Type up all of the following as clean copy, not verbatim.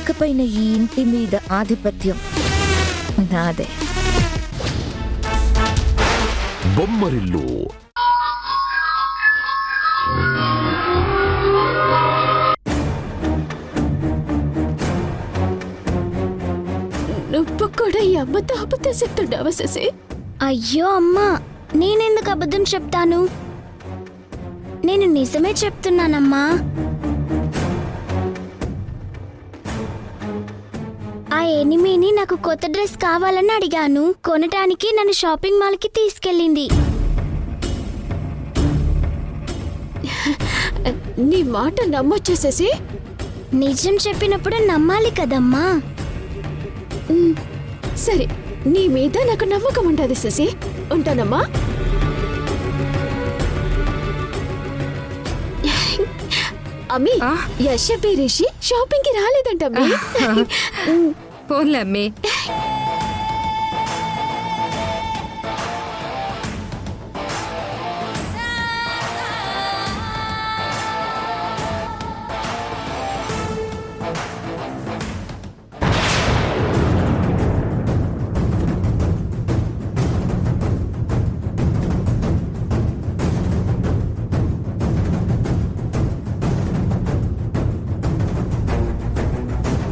ఇకపైన ఈ ఇంటి మీద ఆధిపత్యం నాదే. బొమ్మరిల్లు నువ్వు కూడా ఈ అమ్మతో అబద్ధం చెప్తుండవా శశి? అయ్యో అమ్మా, నేనెందుకు అబద్ధం చెప్తాను? నేను నిజమే చెప్తున్నానమ్మా. ఆ ఎనిమిని నాకు కొత్త డ్రెస్ కావాలని అడిగాను. కొనటానికి నన్ను షాపింగ్ మాల్కి తీసుకెళ్ళింది. నీ మాట నమ్మొచ్చేసేసి నిజం చెప్పినప్పుడు నమ్మాలి కదమ్మా. సరే, నీ మీద నాకు నమ్మకం ఉంటుంది శశి. ఉంటానమ్మా. అమ్మి, యశపి రిషి షాపింగ్ కి రాలేదంటమ్మీ. పోన్లే అమ్మి.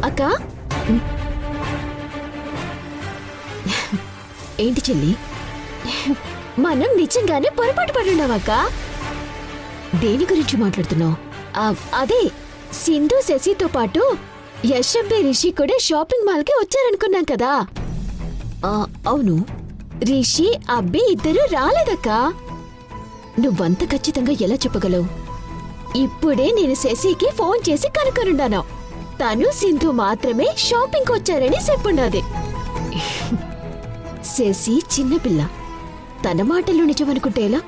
అక్క, ఏంటి చెల్లి, మనం నిజంగానే పొరపాటు పడున్నావక్క. దేని గురించి మాట్లాడుతున్నావు? అదే సింధు శశితో పాటు యశంబి రిషి కూడా షాపింగ్ మాల్ కి వచ్చారనుకున్నాం కదా. అవును, రిషి అబ్బి ఇద్దరు రాలేదక్క. నువ్వంత ఖచ్చితంగా ఎలా చెప్పగలవు? ఇప్పుడే నేను శశికి ఫోన్ చేసి కనుకొనుండాను. తను సింధు మాత్రమే షాపింగ్ వచ్చారని చెప్పుండది. శశి చిన్నపిల్ల, తన మాటలు నిజమనుకుంటే ఎలా?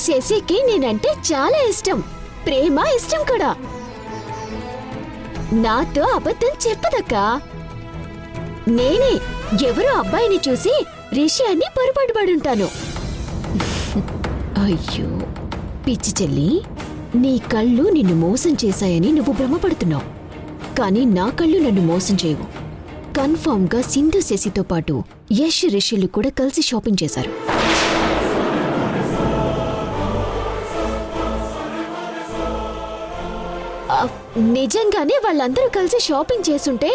శశికి నేనంటే చాలా ఇష్టం, ప్రేమ ఇష్టం కూడా. నాతో అబద్ధం చెప్పదక్కా. నేనే ఎవరో అబ్బాయిని చూసి రిషి అని పొరపాటు పడుంటాను. అయ్యో పిచ్చి చెల్లి, నీ కళ్ళు నిన్ను మోసం చేశాయని నువ్వు భ్రమపడుతున్నావు. కానీ నా కళ్ళు నన్ను మోసం చేయవు. కన్ఫర్మ్ గా సింధు శశితో పాటు యష్ రిషిలు కూడా కలిసి షాపింగ్ చేశారు. నిజంగానే వాళ్ళందరూ కలిసి షాపింగ్ చేసుంటే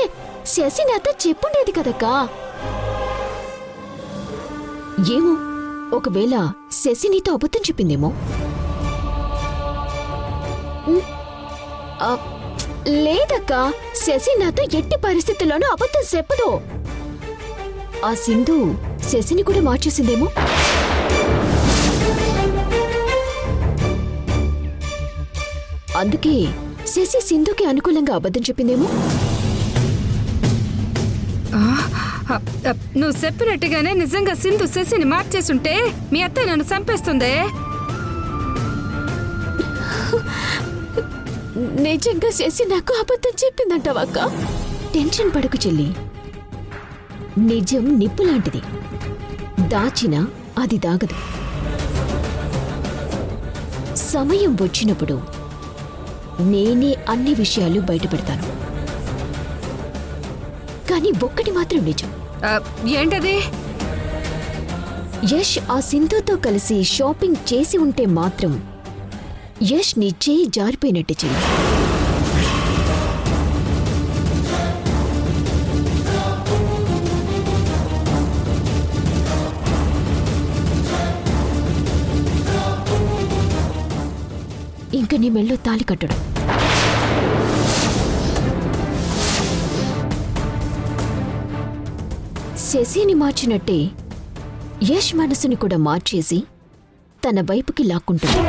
శశి నాతో చెప్పుండేది కదక్కా. ఏమో, ఒకవేళ శశి నీతో అబద్ధం చెప్పిందేమో. లేదక్కా, శశి నాతో ఎట్టి పరిస్థితుల్లోనూ అబద్ధం చెప్పదు. ఆ సింధు శశిని కూడా మార్చేసిందేమో. అందుకే శశి సింధుకి అనుకూలంగా అబద్ధం చెప్పిందేమో. నువ్వు చెప్పినట్టుగానే నిజంగా సింధు శశిని మార్చేసుంటే మీ అత్తయ్య నన్ను చంపేస్తుందే. నిజంగా శశి నాకు అబద్ధం చెప్పిందంటావక్క? టెన్షన్ పడకు చెల్లి, నిజం నిప్పు లాంటిది, దాచినా అది దాగదు. సమయం వచ్చినప్పుడు నేనే అన్ని విషయాలు బయటపెడతాను. కానీ ఒక్కటి మాత్రం నిజం. ఏంటది? యష్ ఆ సింధుతో కలిసి షాపింగ్ చేసి ఉంటే మాత్రం యష్ నీ చేయి జారిపోయినట్టు చెయ్యి. ఇంక నీ మెళ్ళో తాళి కట్టడం. శశిని మార్చినట్టే యష్ మనసుని కూడా మార్చేసి తన వైపుకి లాక్కుంటుంది.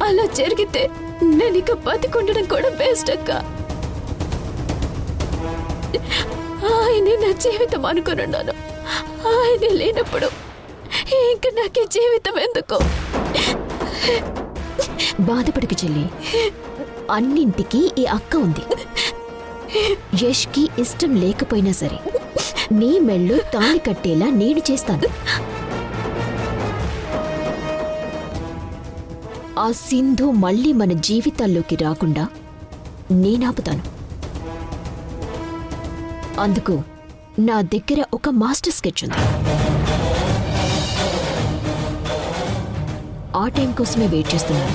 అలా జరిగితే నేను ఇక బతికుండడం కూడా బెస్ట్ అక్క. ఆయనే నా జీవితం అనుకున్నాను. ఆయనే లేనప్పుడు ఇంక నాకే జీవితం ఎందుకు? బాధపడకు చెల్లి, అన్నింటికీ ఈ అక్క ఉంది. యష్కి ఇష్టం లేకపోయినా సరే నీ మెళ్ళో తాళి కట్టేలా నేను చేస్తాను. ఆ సింధు మళ్ళీ మన జీవితాల్లోకి రాకుండా నేనాపుతాను. అందుకు నా దగ్గర ఒక మాస్టర్ స్కెచ్ ఉంది. ఆ టైం కోసమే వెయిట్ చేస్తున్నాను.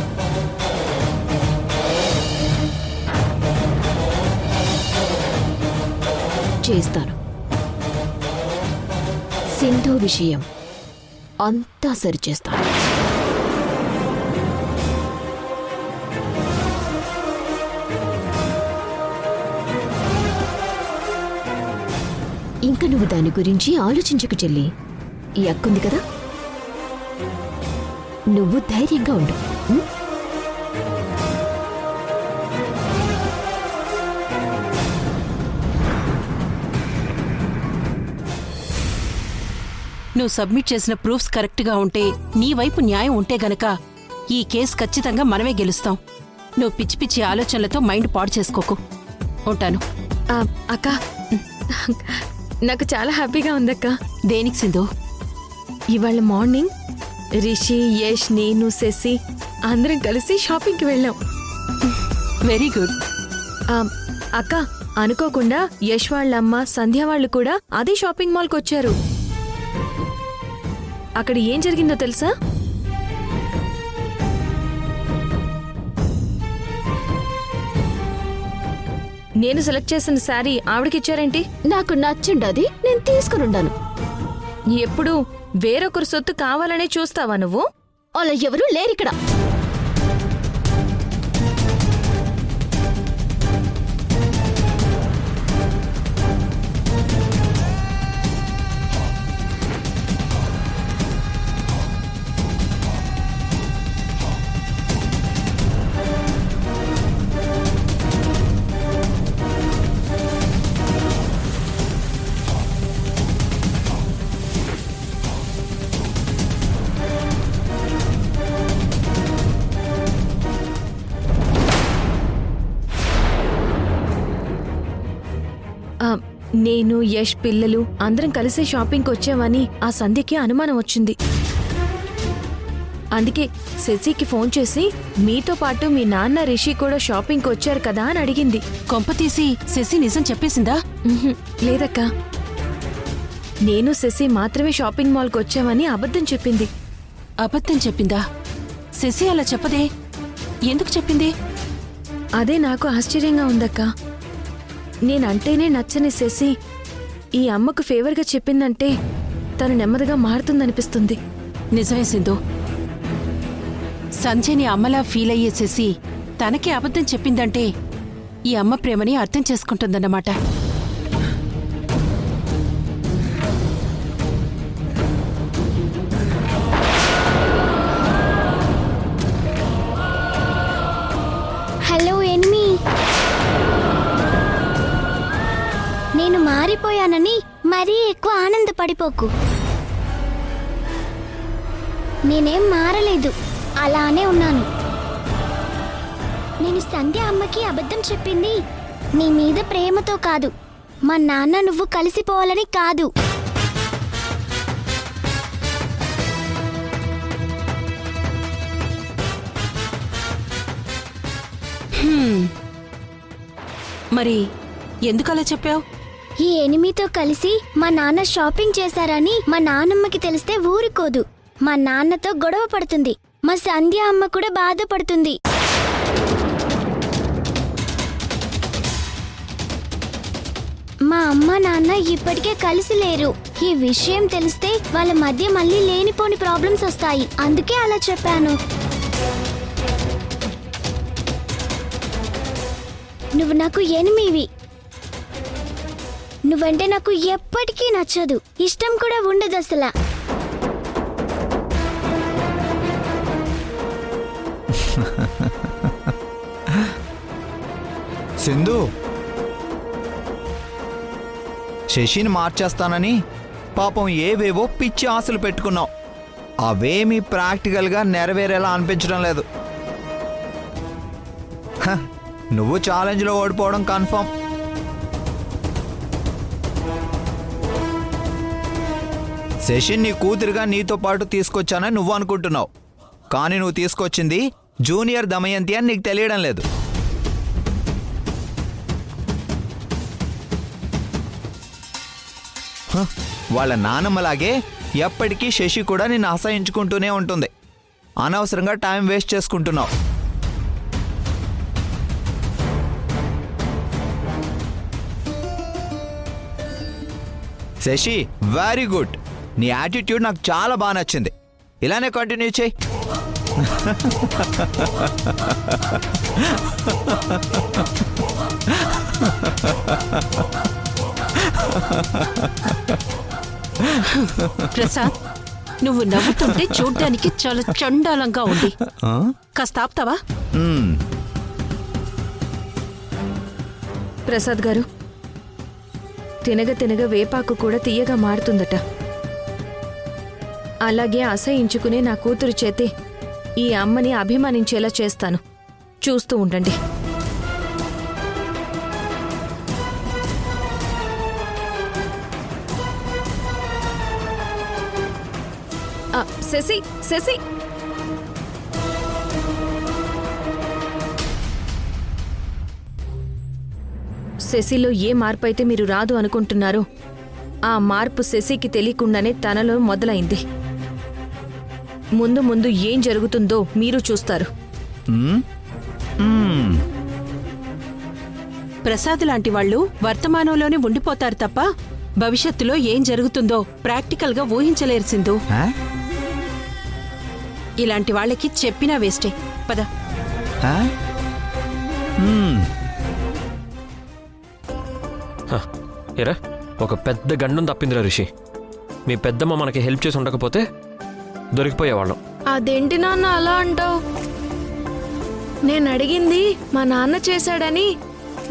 చేస్తాను. సింధు విషయం అంతా సరిచేస్తాను. ఇంక నువ్వు దాని గురించి ఆలోచించకు చెల్లి. ఈ అక్కుంది కదా, నువ్వు ధైర్యంగా ఉండు. ఉం? నువ్వు సబ్మిట్ చేసిన ప్రూఫ్స్ కరెక్ట్గా ఉంటే, నీ వైపు న్యాయం ఉంటే గనక ఈ కేసు ఖచ్చితంగా మనమే గెలుస్తాం. నువ్వు పిచ్చి పిచ్చి ఆలోచనలతో మైండ్ పాడు చేసుకోకు. ఉంటాను. అక్క, నాకు చాలా హ్యాపీగా ఉందక్క. దేనికి సింధు? ఇవాళ మార్నింగ్ రిషి, యష్, నేను, శశి అందరం కలిసి షాపింగ్కి వెళ్ళాం. Very good. అక్క, అనుకోకుండా యష్ వాళ్ళ అమ్మ, సంధ్య వాళ్ళు కూడా అదే షాపింగ్ మాల్కి వచ్చారు. అక్కడ ఏం జరిగిందో తెలుసా? నేను సెలెక్ట్ చేసిన శారీ ఆవిడకిచ్చారేంటి? నాకు నచ్చిండది, నేను తీసుకునుండాను. ఎప్పుడు వేరొకరు సొత్తు కావాలనే చూస్తావా నువ్వు? అలా ఎవరూ లేరిక్కడ. నేను, యష్, పిల్లలు అందరం కలిసే షాపింగ్కి వచ్చామని ఆ సంధ్యకి అనుమానం వచ్చింది. అందుకే శశికి ఫోన్ చేసి మీతో పాటు మీ నాన్న రిషి కూడా షాపింగ్కి వచ్చారు కదా అని అడిగింది. కొంపతీసి శశి నిజం చెప్పేసిందా? లేదక్కా, నేను శశి మాత్రమే షాపింగ్ మాల్కి వచ్చామని అబద్ధం చెప్పింది. అబద్ధం చెప్పిందా? శశి అలా చెప్పదే. ఎందుకు చెప్పింది? అదే నాకు ఆశ్చర్యంగా ఉందక్కా. నేనంటేనే నచ్చని శశి ఈ అమ్మకు ఫేవర్గా చెప్పిందంటే తను నెమ్మదిగా మారుతుందనిపిస్తుంది. నిజమే సింధు. సంధ్యని అమ్మలా ఫీల్ అయ్యే శశి తనకే అబద్ధం చెప్పిందంటే ఈ అమ్మ ప్రేమని అర్థం చేసుకుంటుందన్నమాట. హలో ఎనిమి, నేను మారిపోయానని మరీ ఎక్కువ ఆనందపడిపోకు. నేనేం మారలేదు, అలానే ఉన్నాను. నేను సంధ్య అమ్మకి అబద్ధం చెప్పింది నీ మీద ప్రేమతో కాదు, మా నాన్న నువ్వు కలిసిపోవాలని కాదు. మరి ఎందుకలా చెప్పావు? ఈ ఎనిమితో కలిసి మా నాన్న షాపింగ్ చేశారని మా నాన్నమ్మకి తెలిస్తే ఊరుకోదు. మా నాన్నతో గొడవ పడుతుంది. మా సంధ్య అమ్మ కూడా బాధపడుతుంది. మా అమ్మ నాన్న ఇప్పటికే కలిసి లేరు. ఈ విషయం తెలిస్తే వాళ్ళ మధ్య మళ్ళీ లేనిపోని ప్రాబ్లమ్స్ వస్తాయి. అందుకే అలా చెప్పాను. నువ్వు నాకు ఎనిమివి. నువ్వంటే నాకు ఎప్పటికీ నచ్చదు, ఇష్టం కూడా ఉండదు అసలు. సింధు, శశిని మార్చేస్తానని పాపం ఏవేవో పిచ్చి ఆశలు పెట్టుకున్నావు. అవేమీ ప్రాక్టికల్గా నెరవేరేలా అనిపించడం లేదు. నువ్వు ఛాలెంజ్లో ఓడిపోవడం కన్ఫర్మ్. శశిని నీ కూతురుగా నీతో పాటు తీసుకొచ్చానని నువ్వు అనుకుంటున్నావు, కానీ నువ్వు తీసుకొచ్చింది జూనియర్ దమయంతి అని నీకు తెలియడం లేదు. వాళ్ళ నానమ్మలాగే ఎప్పటికీ శశి కూడా నిన్ను అసహించుకుంటూనే ఉంటుంది. అనవసరంగా టైం వేస్ట్ చేసుకుంటున్నావు. Shashi, very good. నీ యాటిట్యూడ్ నాకు చాలా బాగా నచ్చింది. ఇలానే కంటిన్యూ చేయి. ప్రసాద్, నువ్వు నవ్వుతుంటే చూడ్డానికి చాలా చండాలంగా ఉంది. కాస్త ఆపుతావా? ప్రసాద్ గారు, తినగ తినగ వేపాకు కూడా తీయగా మారుతుందట. అలాగే అసహించుకునే నా కూతురు చేతి ఈ అమ్మని అభిమానించేలా చేస్తాను. చూస్తూ ఉండండి. శశి, శశి, శశిలో ఏ మార్పు అయితే మీరు రాదు అనుకుంటున్నారో ఆ మార్పు శశికి తెలియకుండానే తనలో మొదలైంది. ముందు ముందు ఏం జరుగుతుందో మీరు చూస్తారు. ప్రసాద్ లాంటి వాళ్ళు వర్తమానంలోనే ఉండిపోతారు తప్ప భవిష్యత్తులో ఏం జరుగుతుందో ప్రాక్టికల్ గా ఊహించలేరు సింధు. ఇలాంటి వాళ్ళకి చెప్పినా వేస్టే. పద. ఎరా, ఒక పెద్ద గండం తప్పిందిరా రిషి. మీ పెద్దమ్మ మనకి హెల్ప్ చేసి ఉండకపోతే దొరికిపోయేవాళ్ళం. అదేంటి నాన్న అలా అంటావు? నేను అడిగింది మా నాన్న చేశాడని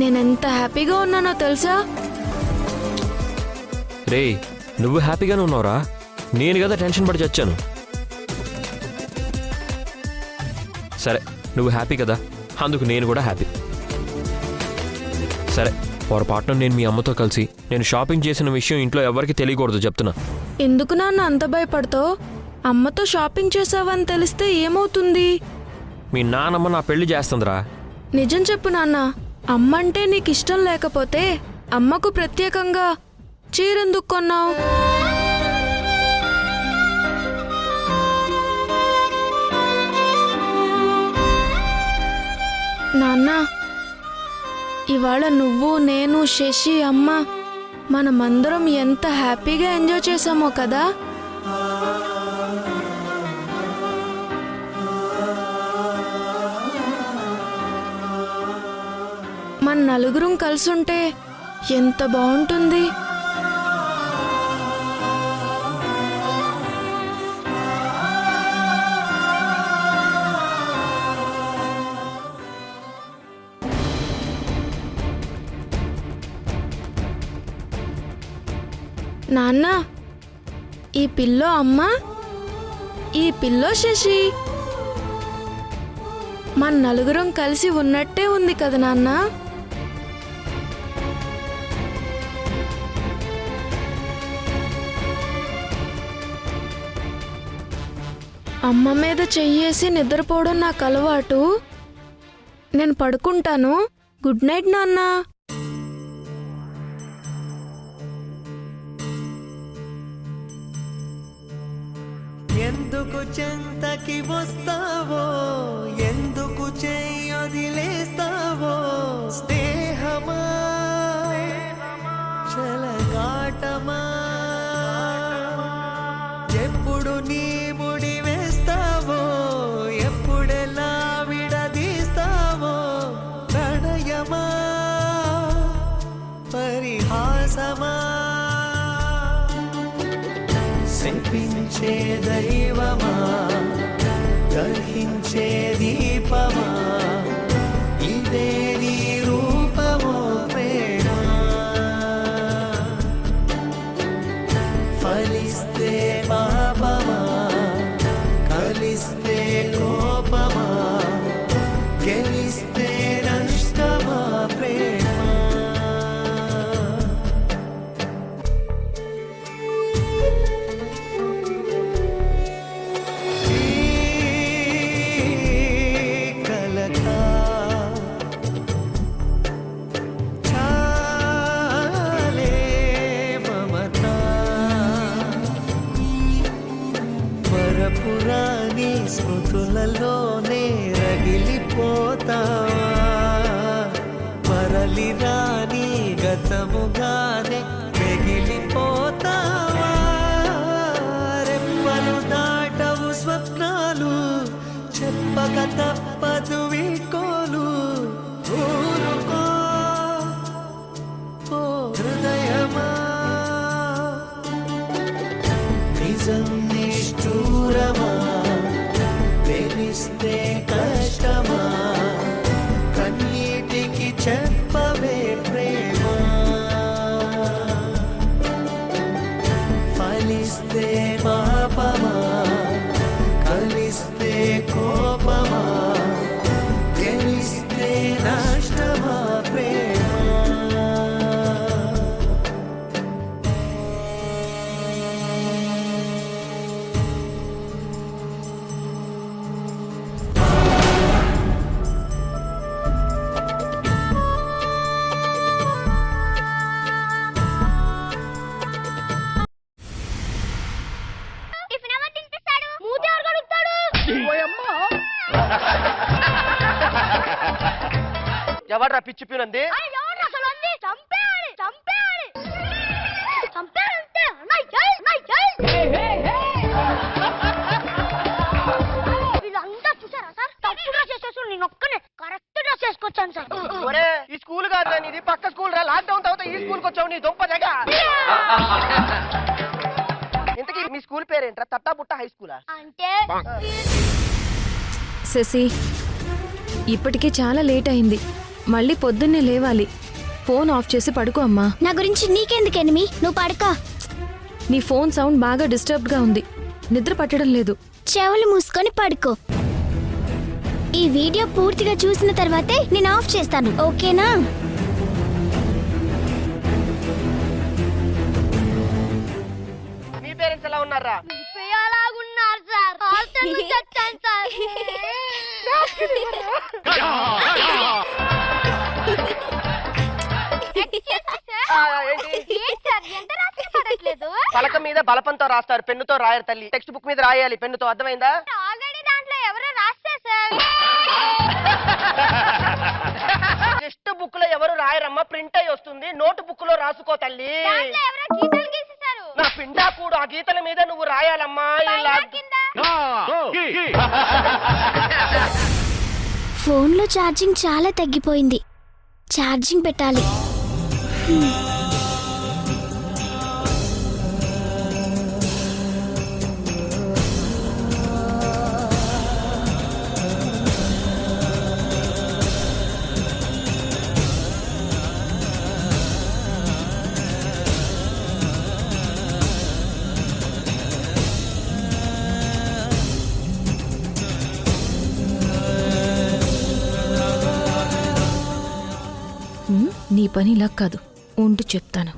నేనెంత హ్యాపీగా ఉన్నానో తెలుసా? రే, నువ్వు హ్యాపీగానే ఉన్నావురా. నేను కదా టెన్షన్ పడి చచ్చాను. సరే, నువ్వు హ్యాపీ కదా, అందుకు నేను కూడా హ్యాపీ. సరే, పొరపాటున నేను మీ అమ్మతో కలిసి నేను షాపింగ్ చేసిన విషయం ఇంట్లో ఎవరికి తెలియకూడదు చెప్తున్నా. ఎందుకు నాన్న అంత భయపడతావు? అమ్మతో షాపింగ్ చేసావని తెలిస్తే ఏమవుతుంది? మీ నాన్నమ్మ నా పెళ్లి చేస్తుందిరా. నిజం చెప్పు నాన్న, అమ్మంటే నీకు ఇష్టం లేకపోతే అమ్మకు ప్రత్యేకంగా చీరెందుకు కొన్నావు? నాన్న, ఇవాళ నువ్వు, నేను, శశి, అమ్మ మనమందరం ఎంత హ్యాపీగా ఎంజాయ్ చేసామో కదా. మన నలుగురం కలిసుంటే ఎంత బాగుంటుంది. నాన్న, ఈ పిల్లో అమ్మ, ఈ పిల్లో శశి. మన నలుగురం కలిసి ఉన్నట్టే ఉంది కదా నాన్న. అమ్మ మీద చెయ్యేసి నిద్రపోవడం నాకు అలవాటు. నేను పడుకుంటాను. గుడ్ నైట్ నాన్న. ఎందుకు చెంతకి వస్తావో, ఎందుకు చెయ్యొదిలేస్తావో, స్నేహమా చలగాటమా, ఎప్పుడు నీ ముడి వేస్తావో, ఎప్పుడెలా విడదీస్తావో, ప్రణయమా పరిహాసమా, శపించే దైవమా, దర్శించే దీపమా, ఇదే నీ రూపమో ప్రేమ, ఫలిస్తే పాపమా, కలిస్తే కోపమా, గెలిస్తే నష్టమా ప్రేమ. మరుపురాని స్మృతులలోనే రగిలిపోతావా మరలి రాని గతముగానే మిగిలిపోతావా రెప్పలు దాటవు స్వప్నాలు చెప్పక తప్పదు వీకోలు ఊరుకో ఓ హృదయమా నిజం నిష్ఠూరమా తెలిస్తే కష్టమా కన్నీటికి చెప్పవే ప్రేమ ఫలిస్తే పాపమా కలిస్తే కోపమా తెలిస్తే నష్టమా ప్రేమ ఎవడ్రా పిచ్చి పిల్లంది వీళ్ళంతా చూసారా సార్ తప్పుగా చేసేసి నేను ఒక్కనే కరెక్ట్ గా చేసుకొచ్చాను సార్ ఒరే ఈ స్కూల్ కాదురా ఇది పక్క స్కూల్ రా లాక్డౌన్ తర్వాత ఈ స్కూల్కి వచ్చావు నీ దుంప జగ ఇంతకీ మీ స్కూల్ పేరేంట్రా తట్టాబుట్ట హై స్కూలా అంటే శశి ఇప్పటికే చాలా లేట్ అయింది. మళ్ళీ పొద్దున్నే లేవాలి. ఫోన్ ఆఫ్ చేసి పడుకో అమ్మా. నా గురించి నీకెందుకు ఎనిమి, నువ్వు పడుకో. నీ ఫోన్ సౌండ్ బాగా డిస్టర్బ్డ్ గా ఉంది. నిద్ర పట్టడం లేదు. చెవులు మూసుకొని పడుకో. ఈ వీడియో పూర్తిగా చూసిన తర్వాతే నేను ఆఫ్ చేస్తాను, ఓకేనా? మీ పేరెంట్స్ ఎలా ఉన్నారా? అలాగున్నారు సార్. హాస్టల్లో చచ్చాను సార్. పలక మీద బలపంతో రాస్తారు, పెన్నుతో రాయరు తల్లి. టెక్స్ట్ బుక్ మీద రాయాలి పెన్నుతో, అర్థమైందా? ఆల్రెడీ దాంట్లో ఎవరో రాస్తారు సార్. టెక్స్ట్ బుక్ లో ఎవరు రాయరమ్మా, ప్రింట్ అయి వస్తుంది. నోట్ బుక్ లో రాసుకో తల్లి. నా పిండా కూడా ఆ గీతల మీద నువ్వు రాయాలమ్మా. ఫోన్లో ఛార్జింగ్ చాలా తగ్గిపోయింది, ఛార్జింగ్ పెట్టాలి. నీ పని ఇలా కాదు, ఉంటూ చెప్తాను.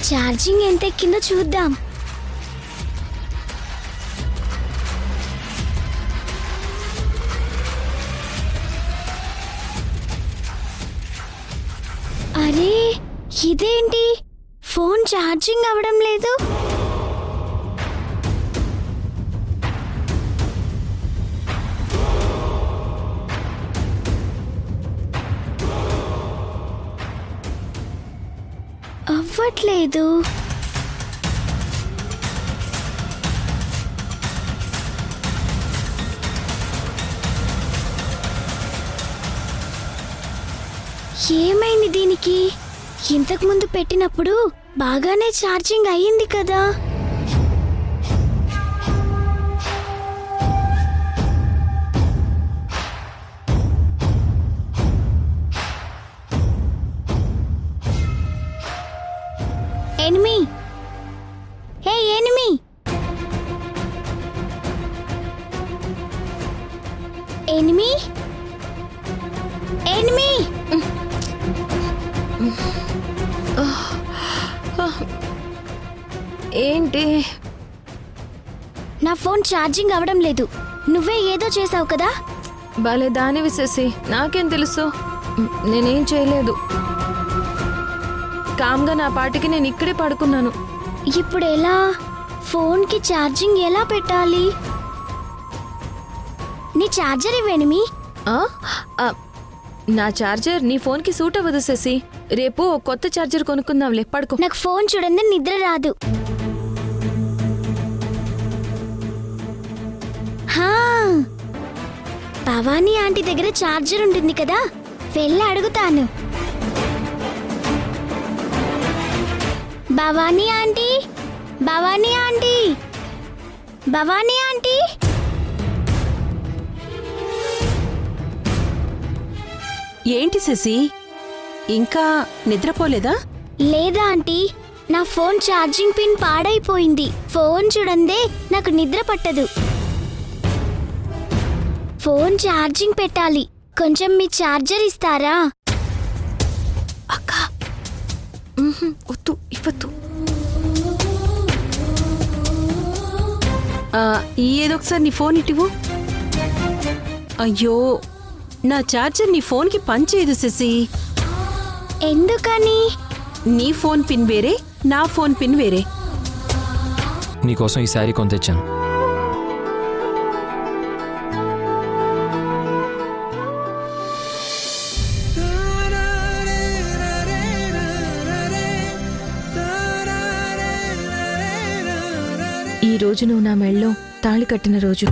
ఛార్జింగ్ ఎంత ఎక్కిందో చూద్దాం. అరే ఇదేంటి, ఫోన్ ఛార్జింగ్ అవడం లేదు. అవ్వట్లేదు. ఏమైంది దీనికి? ఇంతకు ముందు పెట్టినప్పుడు బాగానే ఛార్జింగ్ అయ్యింది కదా. ఎనిమి, హే ఎనిమి, ఎనిమి, ఎనిమి. ఏంటి? నా ఫోన్ ఛార్జింగ్ అవడం లేదు. నువ్వే ఏదో చేసావు కదా. భలే దానివి శశి, నాకేం తెలుసు? నేనేం చేయలేదు. కామ్గా నా పాటికి నేను ఇక్కడే పడుకున్నాను. ఇప్పుడు ఎలా? ఫోన్కి ఛార్జింగ్ ఎలా పెట్టాలి? నీ ఛార్జర్ ఇవ్వనిమి. ఆ? ఆ, నా ఛార్జర్ నీ ఫోన్కి సూట్ అవ్వదు శశి. రేపు ఓ కొత్త ఛార్జర్ కొనుక్కుందాంలే, పడుకో. నాకు ఫోన్ చూడండి నిద్ర రాదు. హా, భవానీ ఆంటీ దగ్గర ఛార్జర్ ఉంటుంది కదా, వెళ్ళి అడుగుతాను. Bhavani aunty, Bhavani aunty, Bhavani aunty. ఏంటి శశి, ఇంకా నిద్రపోలేదా? లేదా ఆంటీ, నా ఫోన్ ఛార్జింగ్ పిన్ పాడైపోయింది. ఫోన్ చూడందే నాకు నిద్ర పట్టదు. ఫోన్ ఛార్జింగ్ పెట్టాలి. కొంచెం మీ ఛార్జర్ ఇస్తారా? అక్క, వద్దు, ఇవ్వద్దు. ఏదొకసారి నీ ఫోన్ ఇటివు. అయ్యో, నా ఛార్జర్ నీ ఫోన్కి పనిచేయదు శశి. ఎందుకని? నీ ఫోన్ పిన్ వేరే, నా ఫోన్ పిన్ వేరే. నీకోసం ఈ శారీ కొని తెచ్చాను. ఈ రోజు నువ్వు నా మెళ్ళో తాళి కట్టిన రోజు.